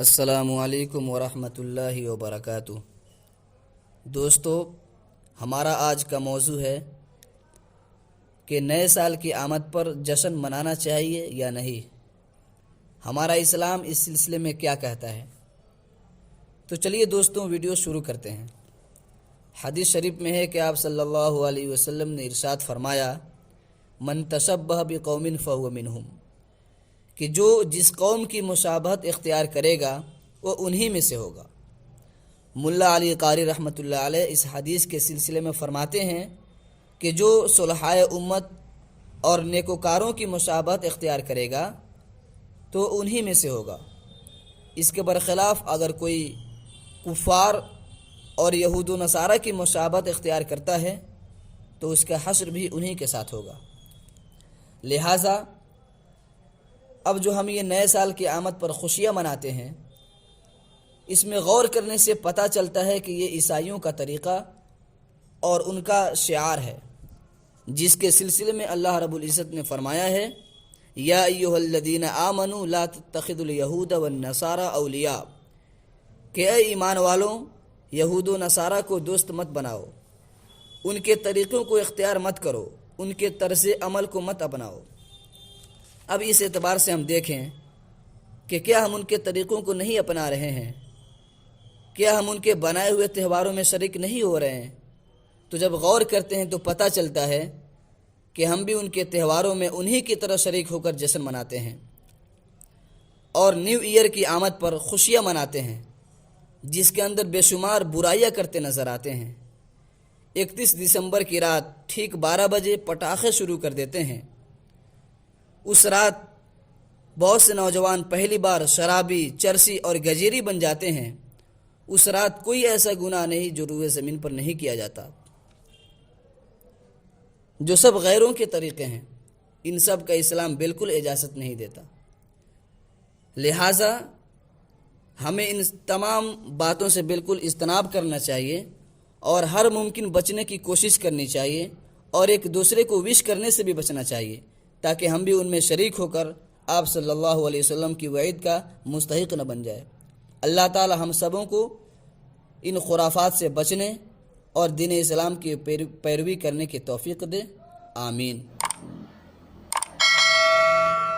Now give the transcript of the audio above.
السلام علیکم ورحمۃ اللہ وبرکاتہ۔ دوستو، ہمارا آج کا موضوع ہے کہ نئے سال کی آمد پر جشن منانا چاہیے یا نہیں۔ ہمارا اسلام اس سلسلے میں کیا کہتا ہے؟ تو چلیے دوستوں، ویڈیو شروع کرتے ہیں۔ حدیث شریف میں ہے کہ آپ صلی اللہ علیہ وسلم نے ارشاد فرمایا، من تشبہ بقوم فہو منہم، کہ جو جس قوم کی مشابہت اختیار کرے گا وہ انہی میں سے ہوگا۔ ملا علی قاری رحمۃ اللہ علیہ اس حدیث کے سلسلے میں فرماتے ہیں کہ جو صلحائے امت اور نیکوکاروں کی مشابہت اختیار کرے گا تو انہی میں سے ہوگا۔ اس کے برخلاف اگر کوئی کفار اور یہود و نصارہ کی مشابہت اختیار کرتا ہے تو اس کا حشر بھی انہی کے ساتھ ہوگا۔ لہٰذا اب جو ہم یہ نئے سال کی آمد پر خوشیاں مناتے ہیں، اس میں غور کرنے سے پتہ چلتا ہے کہ یہ عیسائیوں کا طریقہ اور ان کا شعار ہے، جس کے سلسلے میں اللہ رب العزت نے فرمایا ہے، یا ایھا الذین آمنوا لا تتخذوا الیہود والنصارى اولیاء، کہ اے ایمان والوں، یہود و نصارہ کو دوست مت بناؤ، ان کے طریقوں کو اختیار مت کرو، ان کے طرز عمل کو مت اپناؤ۔ اب اس اعتبار سے ہم دیکھیں کہ کیا ہم ان کے طریقوں کو نہیں اپنا رہے ہیں؟ کیا ہم ان کے بنائے ہوئے تہواروں میں شریک نہیں ہو رہے ہیں؟ تو جب غور کرتے ہیں تو پتہ چلتا ہے کہ ہم بھی ان کے تہواروں میں انہی کی طرح شریک ہو کر جشن مناتے ہیں اور نیو ایئر کی آمد پر خوشیاں مناتے ہیں، جس کے اندر بے شمار برائیاں کرتے نظر آتے ہیں۔ 31 دسمبر کی رات ٹھیک 12 بجے پٹاخے شروع کر دیتے ہیں۔ اس رات بہت سے نوجوان پہلی بار شرابی، چرسی اور گجیری بن جاتے ہیں۔ اس رات کوئی ایسا گناہ نہیں جو روئے زمین پر نہیں کیا جاتا، جو سب غیروں کے طریقے ہیں۔ ان سب کا اسلام بالکل اجازت نہیں دیتا۔ لہٰذا ہمیں ان تمام باتوں سے بالکل اجتناب کرنا چاہیے اور ہر ممکن بچنے کی کوشش کرنی چاہیے، اور ایک دوسرے کو وش کرنے سے بھی بچنا چاہیے، تاکہ ہم بھی ان میں شریک ہو کر آپ صلی اللہ علیہ وسلم کی وعید کا مستحق نہ بن جائے۔ اللہ تعالی ہم سبوں کو ان خرافات سے بچنے اور دین اسلام کی پیروی کرنے کی توفیق دے، آمین۔